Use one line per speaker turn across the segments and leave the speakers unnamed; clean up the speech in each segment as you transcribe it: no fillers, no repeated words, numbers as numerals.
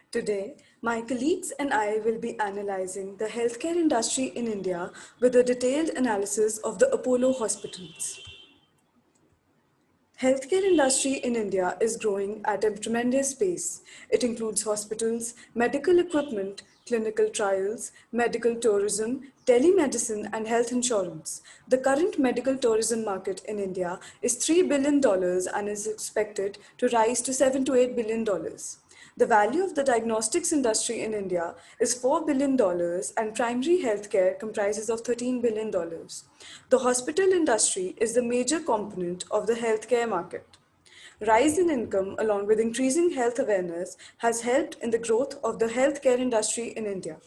Today, my colleagues and I will be analyzing the healthcare industry in India with a detailed analysis of the Apollo hospitals. Healthcare industry in India is growing at a tremendous pace. It includes hospitals, medical equipment, clinical trials, medical tourism, telemedicine, and health insurance. The current medical tourism market in India is $3 billion and is expected to rise to $7 to $8 billion. The value of the diagnostics industry in India is $4 billion and primary healthcare comprises of $13 billion. The hospital industry is the major component of the healthcare market. Rise in income along with increasing health awareness has helped in the growth of the healthcare industry in India.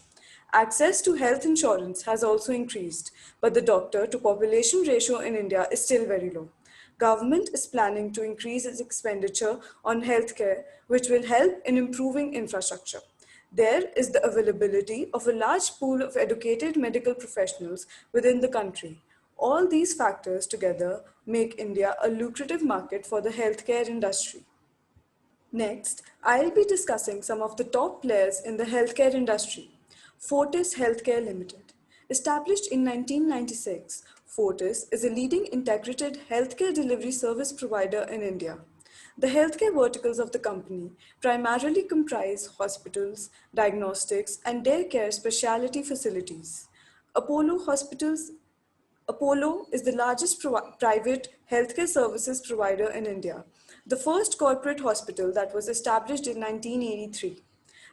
Access to health insurance has also increased, but the doctor to population ratio in India is still very low. Government is planning to increase its expenditure on healthcare, which will help in improving infrastructure. There is the availability of a large pool of educated medical professionals within the country. All these factors together make India a lucrative market for the healthcare industry. Next, I'll be discussing some of the top players in the healthcare industry. Fortis Healthcare Limited. Established in 1996, Fortis is a leading integrated healthcare delivery service provider in India. The healthcare verticals of the company primarily comprise hospitals, diagnostics, and day care specialty facilities. Apollo Hospitals Apollo is the largest private healthcare services provider in India, the first corporate hospital that was established in 1983.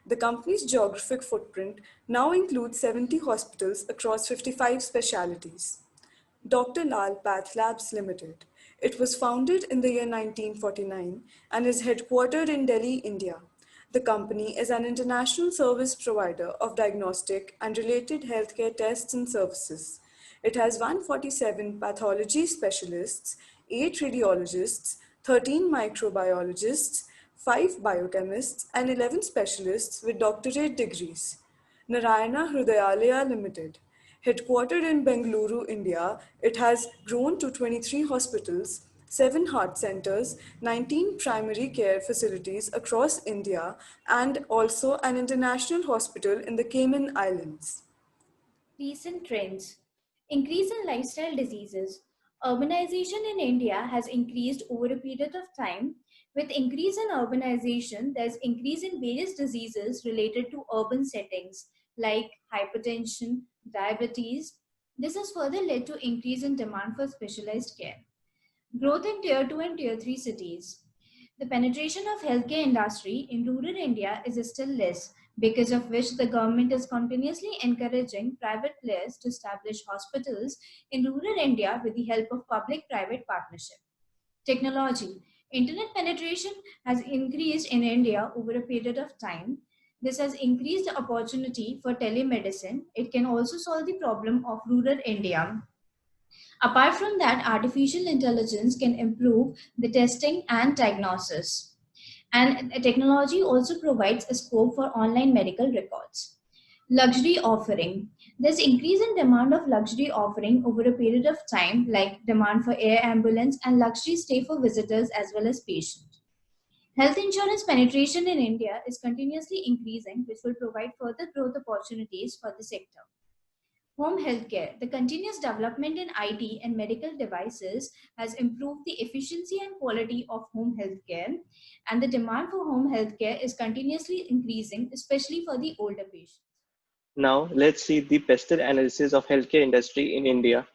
The company's geographic footprint now includes 70 hospitals across 55 specialties. Dr. Lal Path Labs Limited. It was founded in the year 1949 and is headquartered in Delhi, India. The company is an international service provider of diagnostic and related healthcare tests and services. It has 147 pathology specialists, 8 radiologists, 13 microbiologists, 5 biochemists, and 11 specialists with doctorate degrees. Narayana Hrudayalaya Limited. Headquartered in Bengaluru, India, it has grown to 23 hospitals, 7 heart centers, 19 primary care facilities across India, and also an international hospital in the Cayman Islands.
Recent trends. Increase in lifestyle diseases. Urbanization in India has increased over a period of time. With increase in urbanization, there's increase in various diseases related to urban settings like hypertension, diabetes. This has further led to increase in demand for specialized care. Growth in tier 2 and tier 3 cities. The penetration of healthcare industry in rural India is still less, because of which the government is continuously encouraging private players to establish hospitals in rural India with the help of public-private partnership. Technology. Internet penetration has increased in India over a period of time. This has increased the opportunity for telemedicine. It can also solve the problem of rural India. Apart from that, artificial intelligence can improve the testing and diagnosis. And technology also provides a scope for online medical records. Luxury offering. There's increase in demand of luxury offering over a period of time, like demand for air ambulance and luxury stay for visitors as well as patients. Health insurance penetration in India is continuously increasing, which will provide further growth opportunities for the sector. Home healthcare. The continuous development in IT and medical devices has improved the efficiency and quality of home healthcare, and the demand for home healthcare is continuously increasing, especially for the older patients.
Now, let's see the pestle analysis of healthcare industry in India,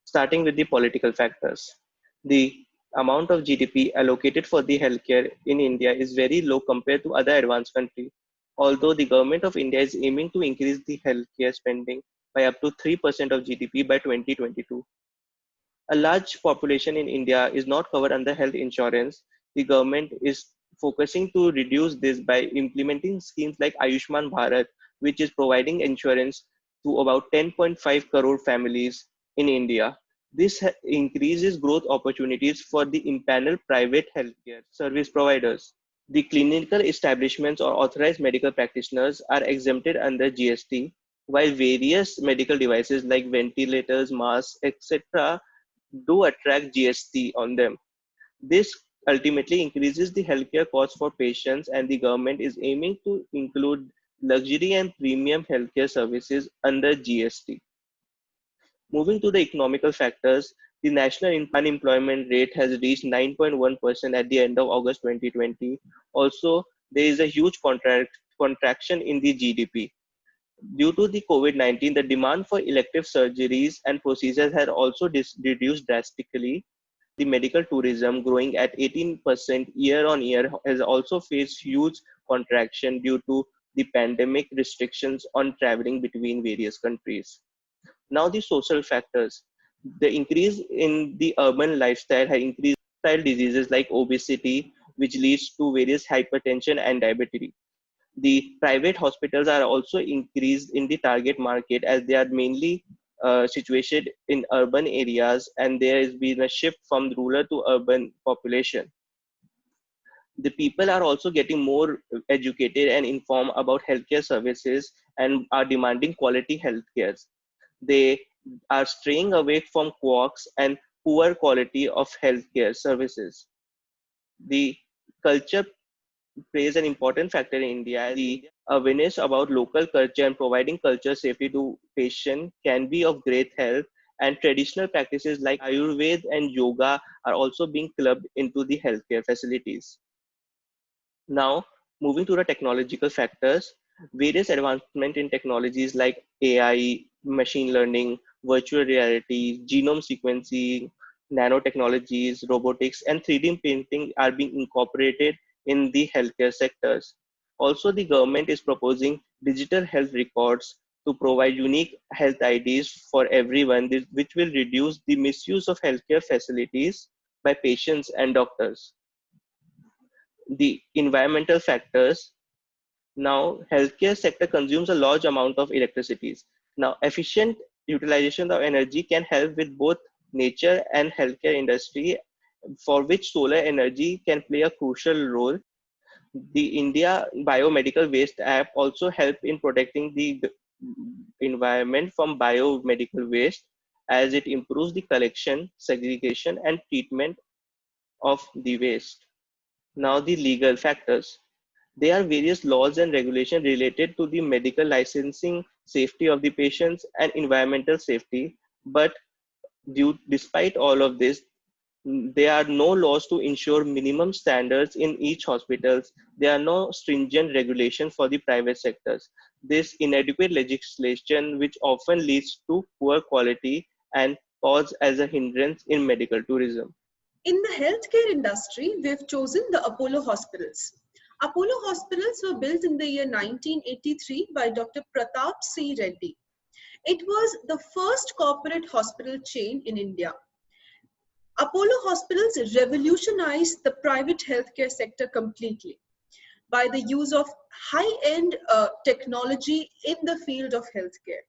starting with the political factors. The amount of GDP allocated for the healthcare in India is very low compared to other advanced countries. Although the government of India is aiming to increase the healthcare spending by up to 3% of GDP by 2022. A large population in India is not covered under health insurance. The government is focusing to reduce this by implementing schemes like Ayushman Bharat, which is providing insurance to about 10.5 crore families in India. This increases growth opportunities for the impaneled private healthcare service providers. The clinical establishments or authorized medical practitioners are exempted under GST, while various medical devices like ventilators, masks, etc., do attract GST on them. This ultimately increases the healthcare costs for patients, and the government is aiming to include luxury and premium healthcare services under GST. Moving to the economical factors, the national unemployment rate has reached 9.1% at the end of August 2020. Also, there is a huge contraction in the GDP. Due to the COVID-19, the demand for elective surgeries and procedures has also reduced drastically. The medical tourism, growing at 18% year on year, has also faced huge contraction due to the pandemic restrictions on traveling between various countries. Now, the social factors. The increase in the urban lifestyle has increased lifestyle diseases like obesity, which leads to various hypertension and diabetes. The private hospitals are also increased in the target market as they are mainly situated in urban areas, and there has been a shift from rural to urban population. The people are also getting more educated and informed about healthcare services and are demanding quality healthcare. They are straying away from quacks and poor quality of healthcare services. The culture plays an important factor in India. The awareness about local culture and providing culture safety to patients can be of great help. And traditional practices like Ayurveda and yoga are also being clubbed into the healthcare facilities. Now, moving to the technological factors, various advancement in technologies like AI, machine learning, virtual reality, genome sequencing, nanotechnologies, robotics, and 3D printing are being incorporated in the healthcare sectors. Also, the government is proposing digital health records to provide unique health IDs for everyone, which will reduce the misuse of healthcare facilities by patients and doctors. The environmental factors. Now, healthcare sector consumes a large amount of electricity. Now, efficient utilization of energy can help with both nature and healthcare industry, for which solar energy can play a crucial role. The India Biomedical Waste app also help in protecting the environment from biomedical waste, as it improves the collection, segregation, and treatment of the waste. Now, the legal factors. There are various laws and regulations related to the medical licensing, safety of the patients, and environmental safety. But despite all of this, there are no laws to ensure minimum standards in each hospital. There are no stringent regulations for the private sectors. This inadequate legislation, which often leads to poor quality and cause as a hindrance in medical tourism.
In the healthcare industry, we've chosen the Apollo hospitals. Apollo hospitals were built in the year 1983 by Dr. Pratap C. Reddy. It was the first corporate hospital chain in India. Apollo hospitals revolutionized the private healthcare sector completely by the use of high-end technology in the field of healthcare.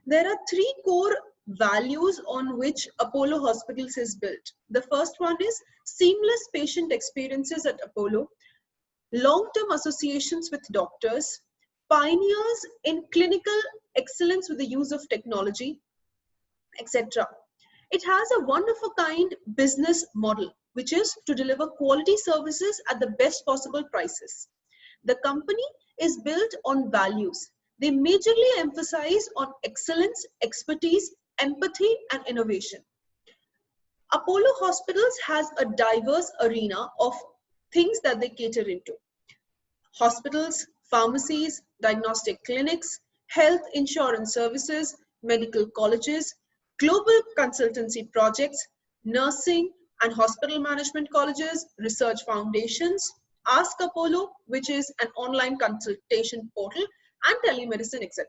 There are three core values on which Apollo Hospitals is built. The first one is seamless patient experiences at Apollo, long-term associations with doctors, pioneers in clinical excellence with the use of technology, etc. It has a one of a kind business model, which is to deliver quality services at the best possible prices. The company is built on values. They majorly emphasize on excellence, expertise, empathy, and innovation. Apollo Hospitals has a diverse arena of things that they cater into: hospitals, pharmacies, diagnostic clinics, health insurance services, medical colleges, global consultancy projects, nursing and hospital management colleges, research foundations, Ask Apollo, which is an online consultation portal, and telemedicine, etc.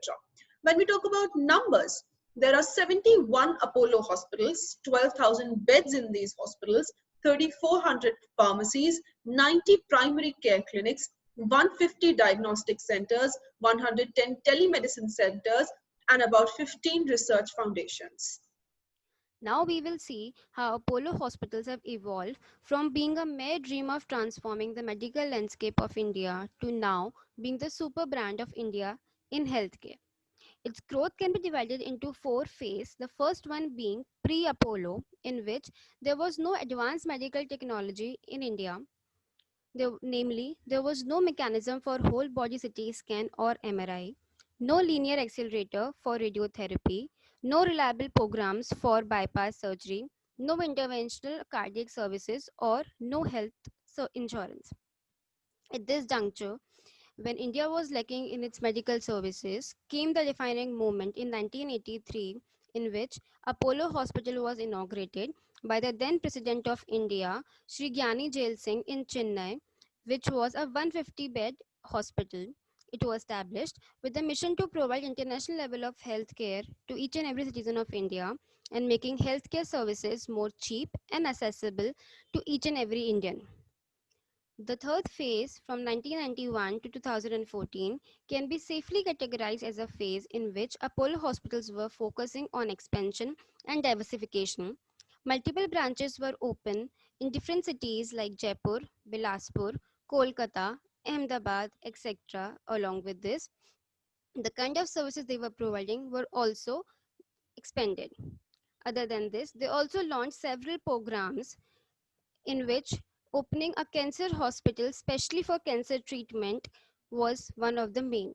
When we talk about numbers, there are 71 Apollo hospitals, 12,000 beds in these hospitals, 3,400 pharmacies, 90 primary care clinics, 150 diagnostic centers, 110 telemedicine centers, and about 15 research foundations.
Now we will see how Apollo hospitals have evolved from being a mere dream of transforming the medical landscape of India to now being the super brand of India in healthcare. Its growth can be divided into four phases. The first one being pre-Apollo, in which there was no advanced medical technology in India. Namely, there was no mechanism for whole body CT scan or MRI, no linear accelerator for radiotherapy, no reliable programs for bypass surgery, no interventional cardiac services, or no health insurance. At this juncture, when India was lacking in its medical services, came the defining moment in 1983, in which Apollo Hospital was inaugurated by the then President of India, Sri Gyani Jail Singh in Chennai, which was a 150-bed hospital. It was established with the mission to provide international level of healthcare to each and every citizen of India and making healthcare services more cheap and accessible to each and every Indian. The third phase, from 1991 to 2014, can be safely categorized as a phase in which Apollo hospitals were focusing on expansion and diversification. Multiple branches were open in different cities like Jaipur, Bilaspur, Kolkata, Ahmedabad, etc. Along with this, the kind of services they were providing were also expanded. Other than this, they also launched several programs in which opening a cancer hospital, especially for cancer treatment, was one of the main.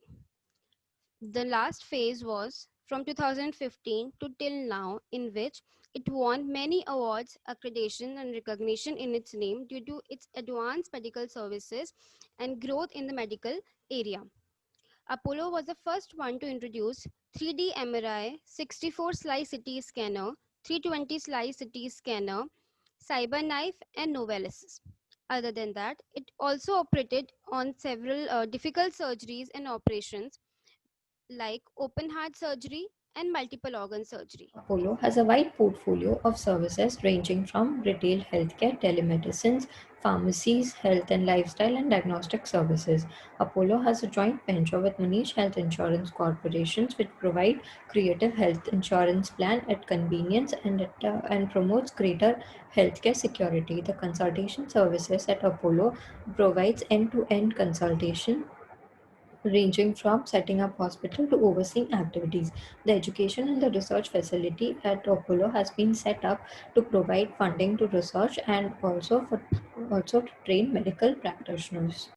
The last phase was from 2015 to till now, in which it won many awards, accreditation, and recognition in its name due to its advanced medical services and growth in the medical area. Apollo was the first one to introduce 3D MRI, 64 slice CT scanner, 320 slice CT scanner, CyberKnife, and Novelis. Other than that, it also operated on several difficult surgeries and operations like open heart surgery and multiple organ surgery.
Apollo has a wide portfolio of services ranging from retail healthcare, telemedicine, pharmacies, health and lifestyle, and diagnostic services. Apollo has a joint venture with Manish Health Insurance Corporations, which provide creative health insurance plan at convenience and promotes greater healthcare security. The consultation services at Apollo provides end-to-end consultation ranging from setting up hospital to overseeing activities. The education and the research facility at Apollo has been set up to provide funding to research and also to train medical practitioners.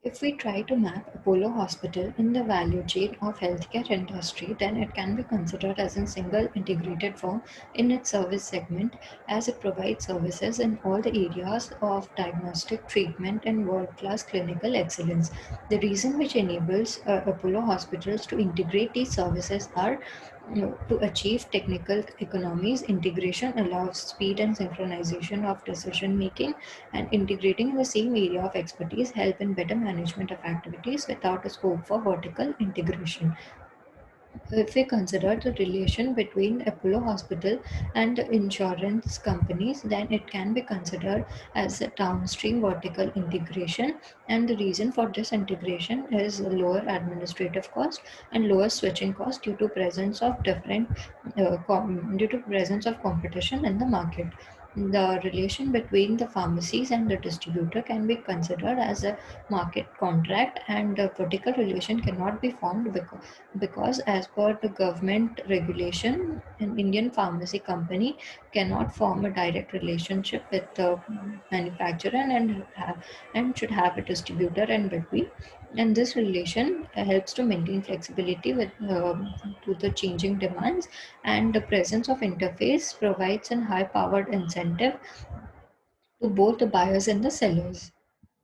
If we try to map Apollo Hospital in the value chain of healthcare industry, then it can be considered as a single integrated firm in its service segment as it provides services in all the areas of diagnostic treatment and world-class clinical excellence. The reason which enables Apollo hospitals to integrate these services are to achieve technical economies. Integration allows speed and synchronization of decision making, and integrating in the same area of expertise help in better management of activities without a scope for vertical integration. If we consider the relation between Apollo Hospital and insurance companies, then it can be considered as a downstream vertical integration. And the reason for this integration is lower administrative cost and lower switching cost due to presence of competition in the market. The relation between the pharmacies and the distributor can be considered as a market contract, and a vertical relation cannot be formed because as per the government regulation, an Indian pharmacy company cannot form a direct relationship with the manufacturer and should have a distributor in between. And this relation helps to maintain flexibility to the changing demands, and the presence of interface provides a high powered incentive to both the buyers and the sellers.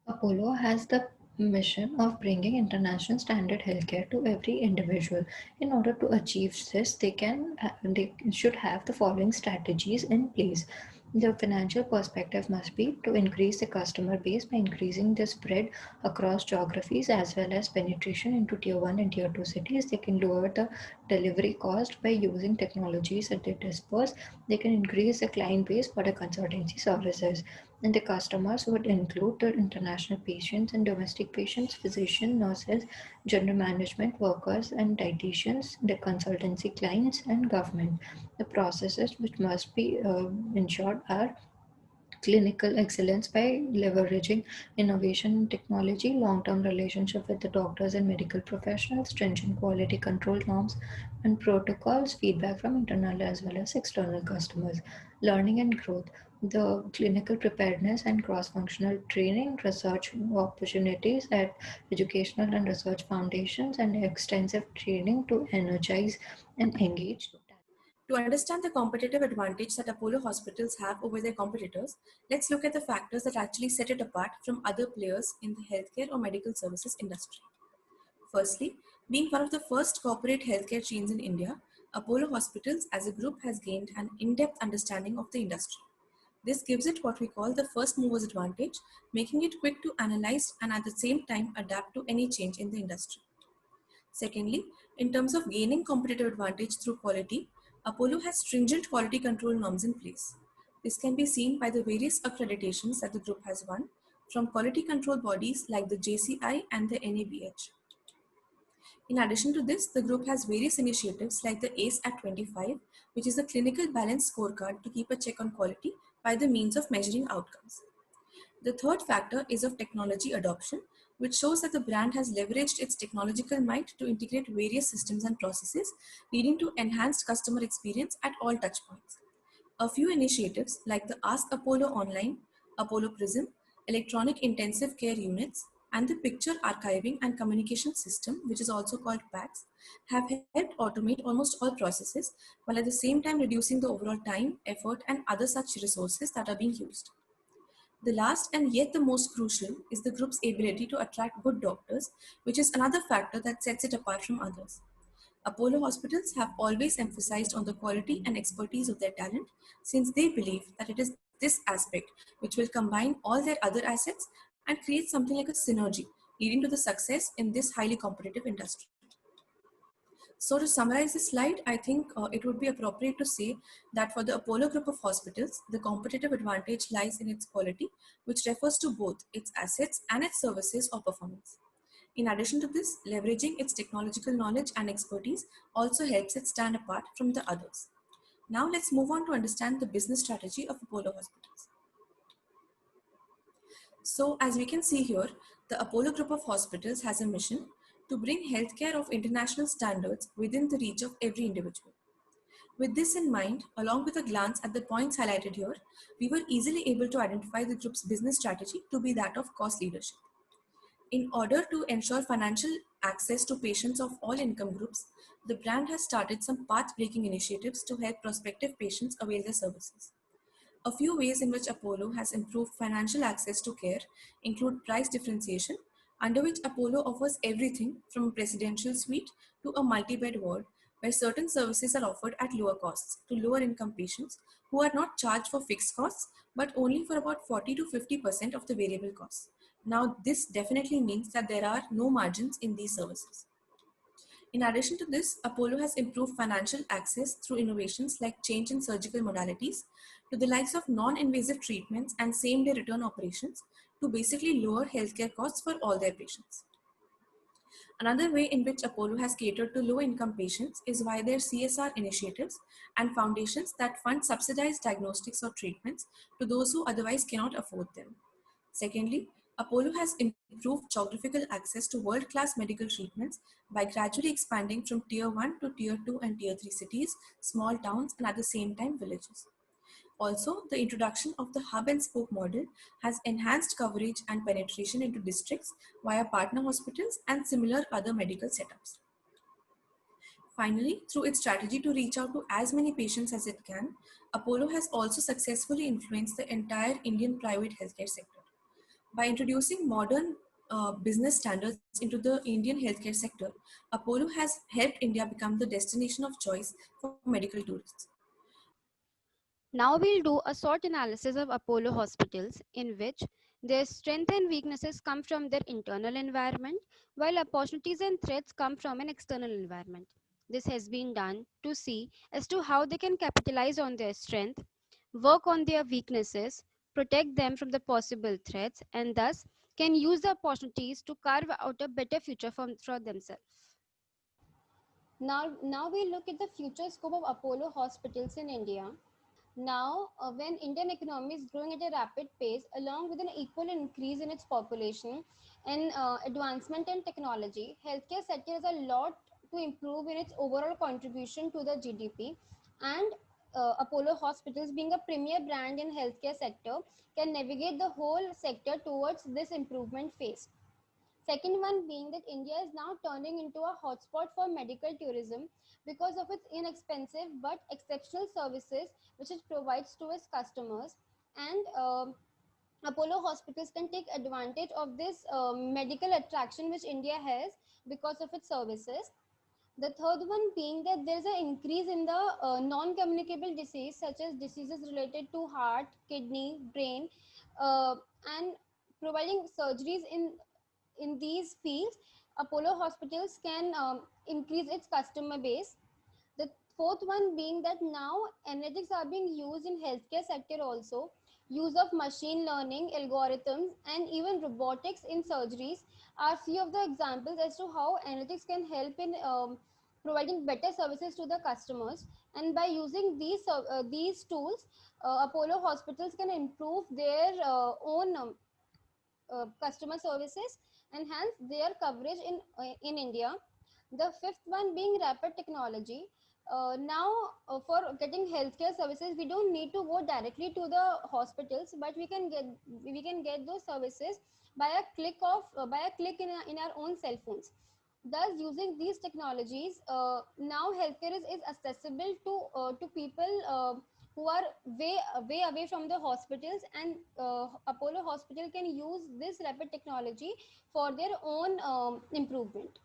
Apollo has the mission of bringing international standard healthcare to every individual. In order to achieve this, they should have the following strategies in place. The financial perspective must be to increase the customer base by increasing the spread across geographies as well as penetration into tier 1 and tier 2 cities. They can lower the delivery cost by using technologies at their disposal. They can increase the client base for the consultancy services, and the customers would include the international patients and domestic patients, physicians, nurses, general management workers, and dietitians, the consultancy clients, and government. The processes which must be ensured are clinical excellence by leveraging innovation and technology, long-term relationship with the doctors and medical professionals, stringent quality control norms and protocols, feedback from internal as well as external customers, learning and growth, the clinical preparedness and cross-functional training, research opportunities at educational and research foundations, and extensive training to energize and engage.
To understand the competitive advantage that Apollo hospitals have over their competitors, let's look at the factors that actually set it apart from other players in the healthcare or medical services industry. Firstly, being one of the first corporate healthcare chains in India, Apollo Hospitals as a group has gained an in-depth understanding of the industry. This gives it what we call the first mover's advantage, making it quick to analyze and at the same time adapt to any change in the industry. Secondly, in terms of gaining competitive advantage through quality, Apollo has stringent quality control norms in place. This can be seen by the various accreditations that the group has won from quality control bodies like the JCI and the NABH. In addition to this, the group has various initiatives like the ACE at 25, which is a clinical balance scorecard to keep a check on quality by the means of measuring outcomes. The third factor is of technology adoption, which shows that the brand has leveraged its technological might to integrate various systems and processes, leading to enhanced customer experience at all touchpoints. A few initiatives like the Ask Apollo Online, Apollo Prism, electronic intensive care units, and the picture archiving and communication system, which is also called PACS, have helped automate almost all processes while at the same time reducing the overall time, effort, and other such resources that are being used. The last and yet the most crucial is the group's ability to attract good doctors, which is another factor that sets it apart from others. Apollo hospitals have always emphasized on the quality and expertise of their talent since they believe that it is this aspect which will combine all their other assets and create something like a synergy, leading to the success in this highly competitive industry. So to summarize this slide, I think it would be appropriate to say that for the Apollo group of hospitals, the competitive advantage lies in its quality, which refers to both its assets and its services or performance. In addition to this, leveraging its technological knowledge and expertise also helps it stand apart from the others. Now let's move on to understand the business strategy of Apollo hospitals. So as we can see here, the Apollo group of hospitals has a mission to bring healthcare of international standards within the reach of every individual. With this in mind, along with a glance at the points highlighted here, we were easily able to identify the group's business strategy to be that of cost leadership. In order to ensure financial access to patients of all income groups, the brand has started some path-breaking initiatives to help prospective patients avail their services. A few ways in which Apollo has improved financial access to care include price differentiation, under which Apollo offers everything from a presidential suite to a multi-bed ward, where certain services are offered at lower costs to lower income patients who are not charged for fixed costs, but only for about 40 to 50% of the variable costs. Now, this definitely means that there are no margins in these services. In addition to this, Apollo has improved financial access through innovations like change in surgical modalities to the likes of non-invasive treatments and same-day return operations to basically lower healthcare costs for all their patients. Another way in which Apollo has catered to low-income patients is via their CSR initiatives and foundations that fund subsidized diagnostics or treatments to those who otherwise cannot afford them. Secondly, Apollo has improved geographical access to world-class medical treatments by gradually expanding from Tier 1 to Tier 2 and Tier 3 cities, small towns, and at the same time villages. Also, the introduction of the hub and spoke model has enhanced coverage and penetration into districts via partner hospitals and similar other medical setups. Finally, through its strategy to reach out to as many patients as it can, Apollo has also successfully influenced the entire Indian private healthcare sector. By introducing modern business standards into the Indian healthcare sector, Apollo has helped India become the destination of choice for medical tourists.
Now we'll do a SWOT analysis of Apollo hospitals in which their strengths and weaknesses come from their internal environment, while opportunities and threats come from an external environment. This has been done to see as to how they can capitalize on their strength, work on their weaknesses, protect them from the possible threats, and thus can use the opportunities to carve out a better future for themselves. Now we look at the future scope of Apollo hospitals in India. Now, when Indian economy is growing at a rapid pace, along with an equal increase in its population and advancement in technology, healthcare sector has a lot to improve in its overall contribution to the GDP. And Apollo Hospitals, being a premier brand in healthcare sector, can navigate the whole sector towards this improvement phase. Second one being that India is now turning into a hotspot for medical tourism because of its inexpensive but exceptional services which it provides to its customers. And Apollo hospitals can take advantage of this medical attraction which India has because of its services. The third one being that there's an increase in the non-communicable disease such as diseases related to heart, kidney, brain, uh, and providing surgeries in these fields. Apollo hospitals can increase its customer base. The fourth one being that now analytics are being used in healthcare sector also. Use of machine learning, algorithms, and even robotics in surgeries are few of the examples as to how analytics can help in providing better services to the customers. And by using these tools, Apollo hospitals can improve their own customer services and hence their coverage in India. The fifth one being rapid technology. Now, for getting healthcare services, we don't need to go directly to the hospitals, but we can get those services by a click in our own cell phones. Thus, using these technologies, now healthcare is accessible to people who are way away from the hospitals, and Apollo Hospital can use this rapid technology for their own improvement.